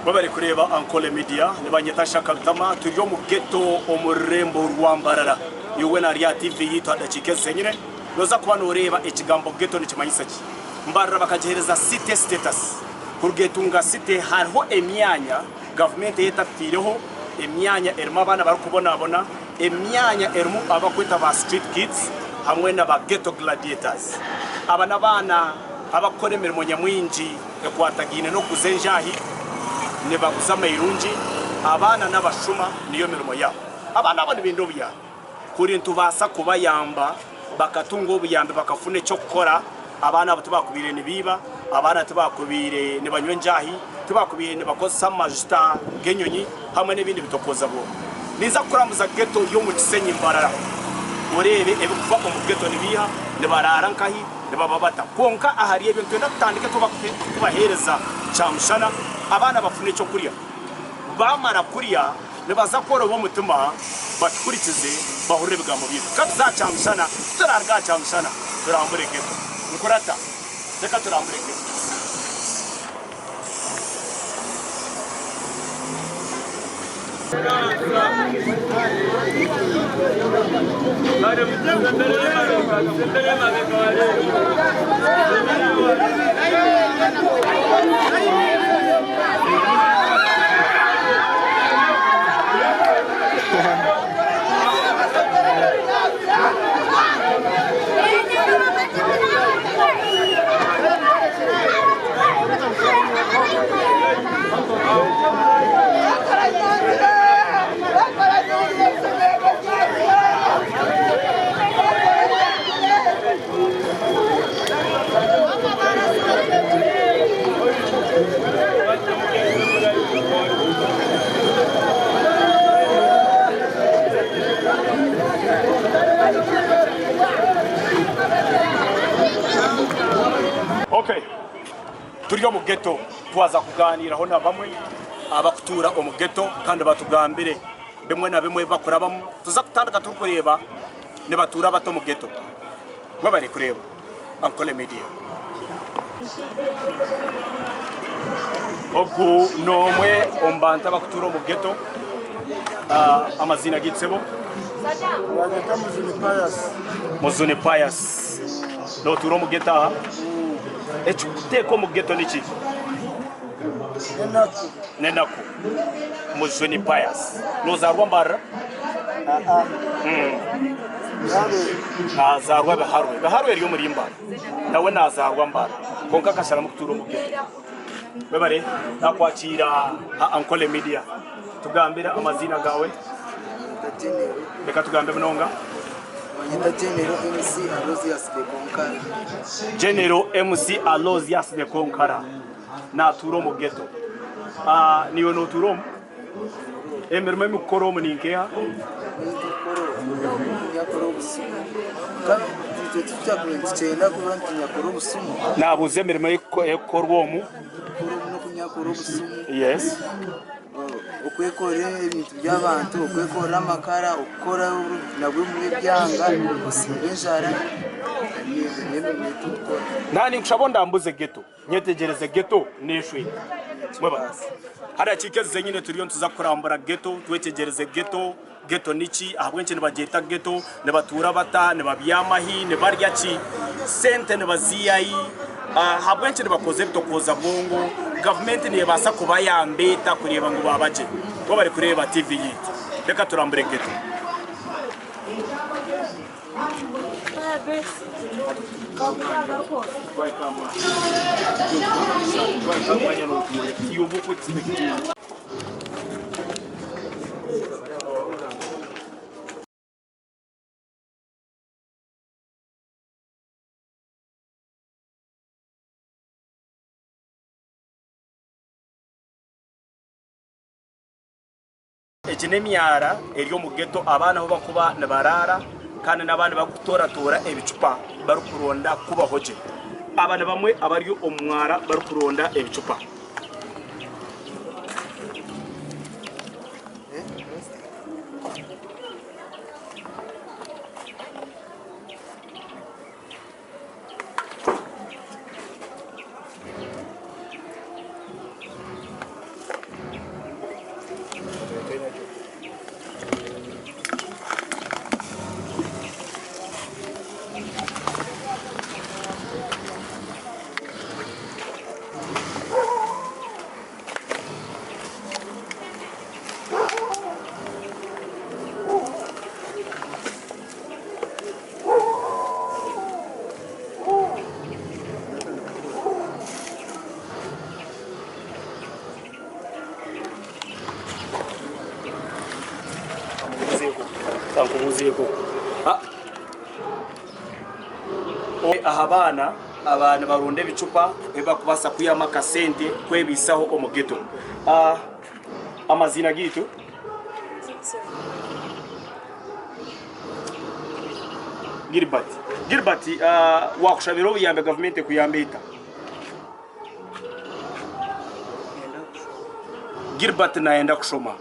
Babari kureba Ankole Media nibanyeta Shaka Rutama turiyo mu ghetto omurembo rwambarara iwe na Ria TV yitwa Dachike senyine noza kuba noreba ikigambo ghetto nikimanyisa ki mbarara bakagereza city status kurgetunga city hariho emyanya government yetatireho emyanya erimo abana bari kubonabona emyanya erimo abakwita ba street kids hamwe na ba ghetto gladiators abana bana abakora imirimo nyamwinji ekwatagine no kuzenjahi ne bagusama irunji abana n'abashuma niyo mirimo yabo abana abana bintu bya kuri ntubasa kubayamba bakatungo buyambe bakafune cyo gukora abana batubakubire nibiba abana tubakubire ne banywenjahi tubakubire ne bakosa majusta genyonyi hamwe n'ibindi bitokoza bo niza kurambuza ghetto yo mu Kisenyi Mbarara urebe ebikuva mu ghetto nibiha ne barara nkahi ne bababata konka ahari ebintu natandike tubahereza cyamshana abana bafune cyo kuriya bamara kuriya nibaza koro bo mutima bakurikize bahurire bigambo bibi kabza cyamshana turarga cyamshana turambure ghetto ukurata reka turambure ghetto Okay, turiyo mu ghetto twaza kuganiraho na bamwe abakutura mu ghetto kandi batugambire bimwe na bimwe bakora bamwe tuza kutandika tukureba ne batura bato mu ghetto babari kureba Ankole Media oku nomwe ombanta bakutura mu ghetto amazina gitsebo Wageta Muzuni Pius no turo mu ghetto teko mu ghetto niki nenaku Muzuni Pius nozarwa mbara nazarwa beharwe ryo muri mbara nawe nazarwa mbara konka kashara mu turo mu ghetto bebare nakwakira Ankole Media tugambira amazina gawe beka tugambe mnonga General MC Alozias de Konkara na turo mu ghetto niyo no turo emerme mu koro mu ninkeha nabuze emerme ekorwomu yes ukwekore ibintu by'abantu ukwekora amakara ukora nabwo muri byanga usingenjara nani nshabona ndambuze ghetto nyetegereze ghetto neshwe mwabazi hara kikeze nyine turiyo tuza kurambura ghetto twetegereze ghetto niki ahabwenche nibageta ghetto ne batura bata ne babyamahi ne barya ki sente ne baziyayi habwenche nibakoze bitokoza bongo government niye basa kuba yambeta kureba ngo babaje bo bari kureba TV yiti reka turambure ghetto Ekinemyara eryo mu ghetto abana ho bakuba ne barara kandi nabandi bakutora ebicupa barukuronda kuba hoje abana bamwe abariyo omwara barukuronda ebicupa Sankubuziye ko. Ahabana abantu barunde bicupa eba kubasa kuyama kasente kwebisaho omugeto. Amazina gitu Gilbert wakushabira obuyambe government kuyambita Gilbert naenda kushoma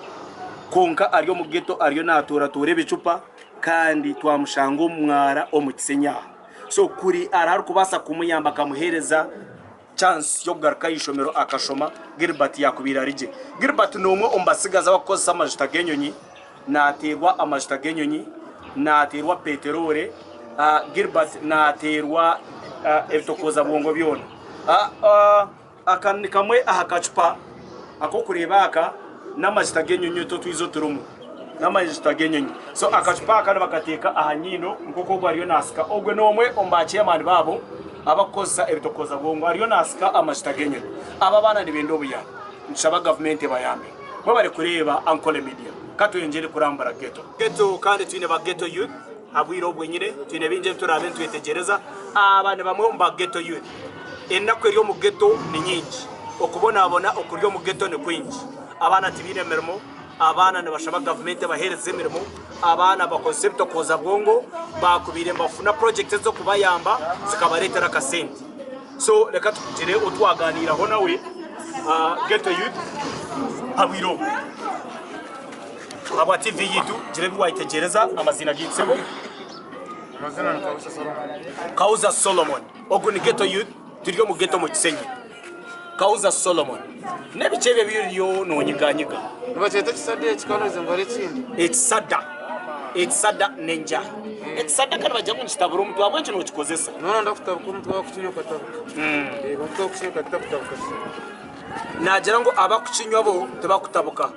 konka ariyo mugeto ariyo natora tore bicupa kandi twamushango mwara omukisenya so kuri arahari kubasa kumuyamba kamuhereza chance yo kugaruka yishomero akashoma Gilbert yakubira rije Gilbert nomwe ombasigaza bakoze amajita genyonyi naterwa amajita genyonyi naterwa peterole Gilbert naterwa ebitokoza bongo byona akandi kamwe ahakacupa ako kureba aka n'amajita genyonyi to twizo turumu n'amajita genyonyi so akacupa akana bakateka ahanyino nkoko bariyo nasika ogwe nomwe ombache y'amani babo abakoza ebitokoza bongo ariyo nasika amajita genyonyi aba bana nibendo buya nshaba government bayambe bo bari kureba Ankole Media katuyengere kurambara ghetto kandi twine ba ghetto youth abwiro bwenyine twine binje turabe twetegereza abana bamwe mba ghetto youth enako eriyo mu ghetto ni nyingi okubona okuryo mu ghetto ni kwingi abana tibine mermo abana nabashaba government bahereze mirimo abana ba concept koza bwongo bakubire mbafuna project zo kubayamba zikabaretera kasente so reka tugire utwaganira ho nawe ghetto youth abwiro aba TV yitu jire biwayitegereza amazina gitsemo amazina ni Kauza Solomon oguni ghetto youth turiyo mu ghetto mu Kisenyi Kauza Solomon nebichebe biriyo nonyiganyiga nibacheta kisade kikanoze ngari kindi it's sada ninja it's sada kana bajangu nchitabura umuntu wabwe cyo nokikozesa none ndakutabuka umuntu wakucinyo katabuka umuntu wakucinyo katabuka nagira ngo abakucinywa bo tebakutabuka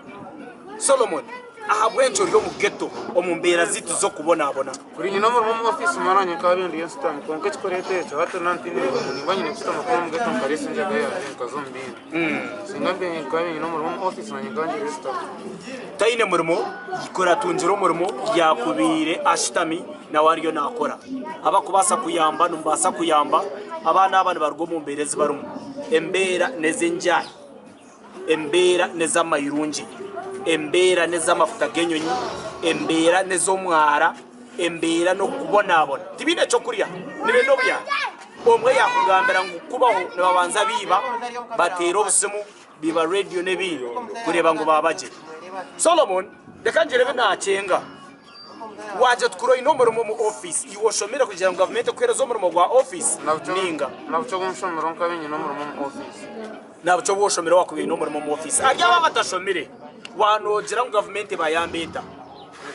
Solomon ahabwencho ryo mu ghetto omumbera zitu zo kubona kuri nyina mu office maranye kabindi yenstam konke chikorete cyo hata nantine munibanye nekustama ko mu ghetto karisi njaga ya kazombi singambe kabindi no mu office nanye ganje resta taine murimo ikora tunjiro murimo yakubire ashitami na wariyo nakora abakubasa kuyamba numbasa kuyamba abana barwo mu mberezi barumu embera nezenjai embera nezamayirunji embera nezamafuta genyonyi embera nezomwara embera no kubona tibine cyo kuriya nibendo bya omwe yakugambira ngo kubaho nabanza biba batero busimu biba radio nebi kureba ngo babaje Solomon dekanjere nacenga waje tukuro inomero mu office iwoshomera kugira ngo government kwerezo mu gwa office ninga nabucho gumshomero nkabinyi nomero mu office nabucho woshomera wakubiye inomero mu office ajya babatashomere wanogira ngo government bayambeta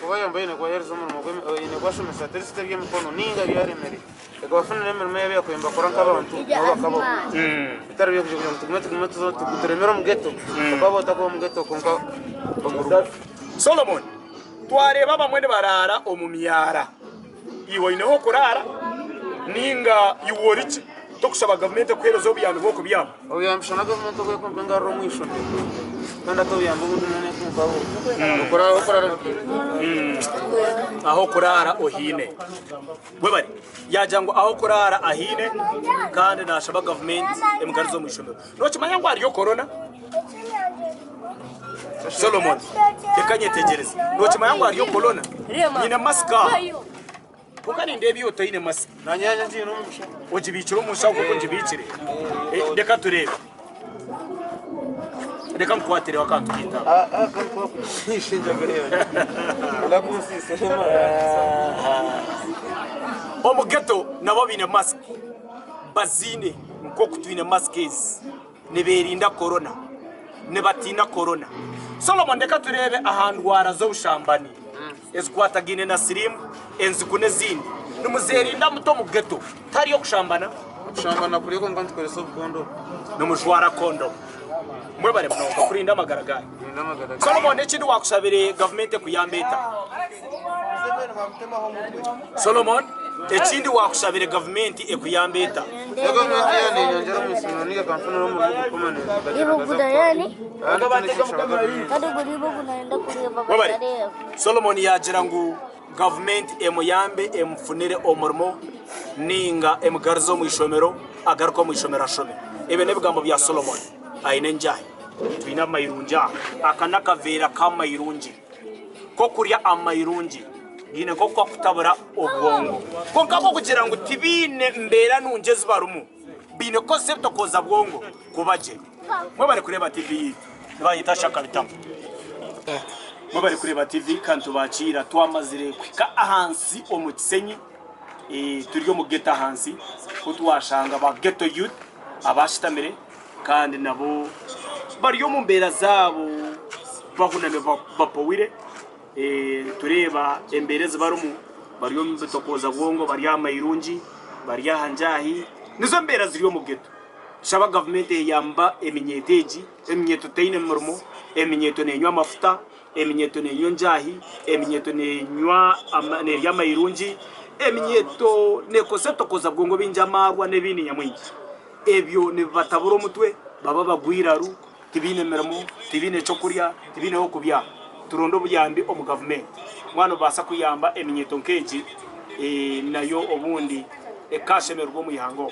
kuba yambaye ne kwahereza mu ne kwashoma statistic y'umukono ninga byaremere ekabafuna nemero mebe yakwemba koranka abantu bakabo bitari byo kugira ngo tugumete zo tukutremera mu ghetto babo takwa mu ghetto konka Solomon twareba bamwe barara omumyara iwo ineho kurara ninga iworichi tokushaba government kwerezo byambe boko byambe oyamshana government ko kompenga ro mwisho kanda to yambo munene kumbaho ukora aho kurara ohine webari yajango aho kurara ahine kandi nashaba government emugarizo mwishomero no kimanya ngo ariyo corona Solomon tekanyetegereza no kimanya ngo ariyo corona nyine maska ukani ndebi otoine maska nanyanya nzi no musha ojibiciro musha uko njibicire ndeka turebe ndeka mkwatire wakatugita kanko ishinja gariyo ndakusise shema omu ghetto nabo bine mask bazine nko kutwine maskes neberinda corona nebatina corona Solomon ndeka turebe ahantu warazo bushambani eskwatagine na slim enzikune zindi numuzerinda muto mu ghetto tari yo kushambana kuri ko ngantu kore so kondo numushwara kondo mwebare mnoko kurinda magaragara Solomon ekindi wakushabire government kuyambeta Solomon ekindi wakushabire government ekuyambeta government yani nyongera musino niga kamfuna no mu komane Ibuguda yani kadi guribo kunaenda kureba Solomon yagira ngo government emuyambe emfunire omurimo ninga emugarizo mu ishomero agaruka mu ishomero ashome ebe nebigambo bya Solomon aine njahi twina mayirunja akana kavera kamayirunji ko kurya amayirunji gine ko kutabura obwongo ko ngabo kugira ngo tibine mbera nungeze barumu bine concept koza bwongo kubaje mwe bari kureba TV nibanyita Shaka Bitamo mwe bari kureba TV kandi tubacira twamazire kwika ahansi omukisenyi turyo mu geta hansi ko twashanga ba ghetto youth abashitamire kandi nabo bariyo mu mbera zabo bahuname bapowire tureba embereze barumu bariyo mbitokoza bwongo bariya mayirunji bariya hanjahi nizo mbera ziriyo mu ghetto shaba government yamba eminyeteji eminyeto teine murmo eminyeto nenywa amafuta eminyeto nenywa njahi eminyeto nenywa anerya mayirunji eminyeto nekoseto koza bwongo binjamarwa nebini nyamwingi ebyo ne bataburo mutwe baba bagwiraru tibine mermo tibine chokurya tibine okubya turondo buyambi omu government mwana basa kuyamba eminyeto nkeji nayo obundi ekashemerwa mu ihango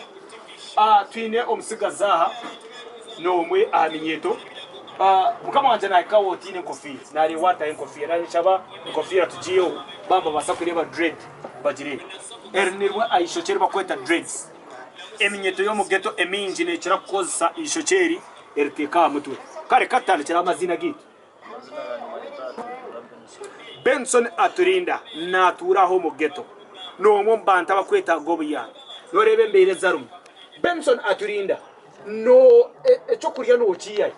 twine omusigazaha nomwe aminyeto mukama wanje naikawo tine kofia nari wata enkofia nari chaba kofia tujiyo bamba basa kureba dread bajire ernirwa aishokeri bakweta dreads eminyeto yo mu ghetto eminji ne kira koza ishokeri erteka mutwe kare katana kira amazina gitu Benson Aturinda naturaho mu ghetto no mbanta bakweta gobuya no rebe mbere zarum Benson Aturinda no echo kurya no kiyaye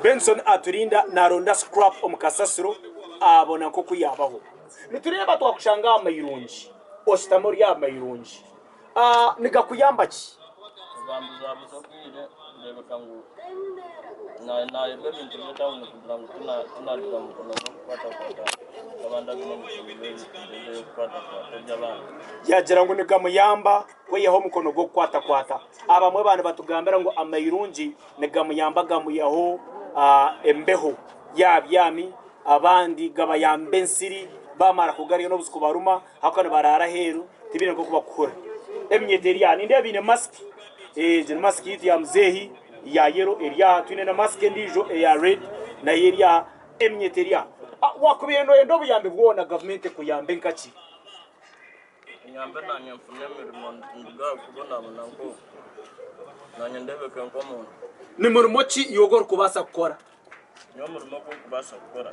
Benson Aturinda naronda scrap omukasasiro abona ko kuyabaho nitureba twakushanga amayirunji ostamori ya mayirunji nigakuyamba ki zambuza busokwire ndebe kangu na yebe bintu tawo kugira ngo tunalira mu kono kwata abanda bino mu ndebe kwata by'abana yagira ngo nigamuyamba we yaho mukono go kwata abamwe bana batugambira ngo amayirunji nigamuyamba gamuyaho embeho yabyami abandi gabayambe nsiri bamara kugariyo no busuko baruma hakana barara heru tibine ko kubakora emnyederia ninde bine mask je mask yiti ya mzehi ya yero area twine na mask ndijo ya red na area emnyederia wakubiyendo endo buyambe bwona government kuyambe nkaki nyambe na nyamfune mirimo nduga kubona munango nanye ndebe kanko mu ni murimo ki yogor kubasa gukora nyo murimo ko kubasa gukora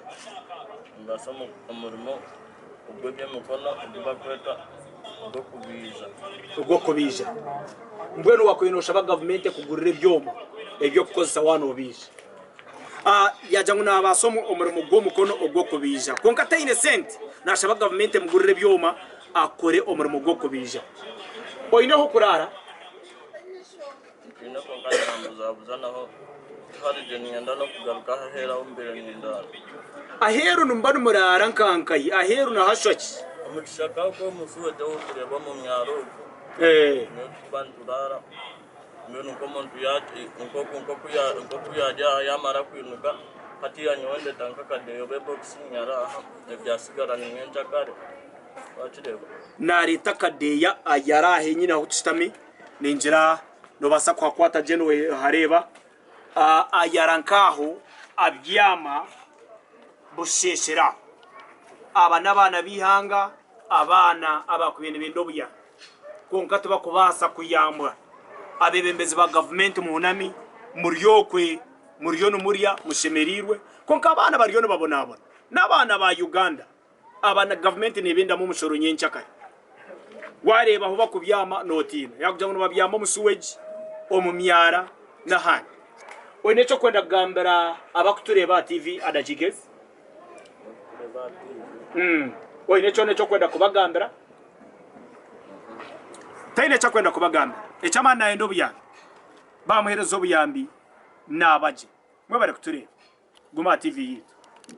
ndasoma umurimo ubwe mukono ubakweta ubwo kubija mbwenu wakwinosha ba government kugurira byoma ebyo kukozesa wano obije yaja ngo nabasomo umurimo gwo mukono ubwo kubija konka taine cent nashaba government mugurire byoma akore umurimo gwo kubija oineho kurara ino konka zambuza naho hari je nyanda no kugaruka hahera umbere nyanda aheru numba numurara nkankayi aheru na hashaki umushaka ko musuwe dawo kureba mu myaro no bandurara mbeno ko muntu yaje nko kuyajya yamara kwinuka hati yanyonde tanka kadeyo be box nyara byasigara ni nyenja kare wachireba nari takadeya ayarahe nyina hutstami ninjira no basa kwa kwata jenwe hareba ayarankaho abyama busheshera abana bana bihanga abana abakubintu bindobuya konka tuba kubasa kuyambwa abebembezi ba government muhunami muriyo no muriya mushemerirwe konka abana bariyo no babonabona nabana ba Uganda abana government nebenda mu mushoro nyenchaka wareba aho bakubyama notina yakuja ngo babyama musuweji omumyara nahani onecho kwenda gambera abakutureba TV adajigezi oinecho necho kwenda kubagambira taine cha kwenda kubagambira echama naendo buyambi bamuherezo buyambi nabaje mwe bari kutureba Guma TV yitu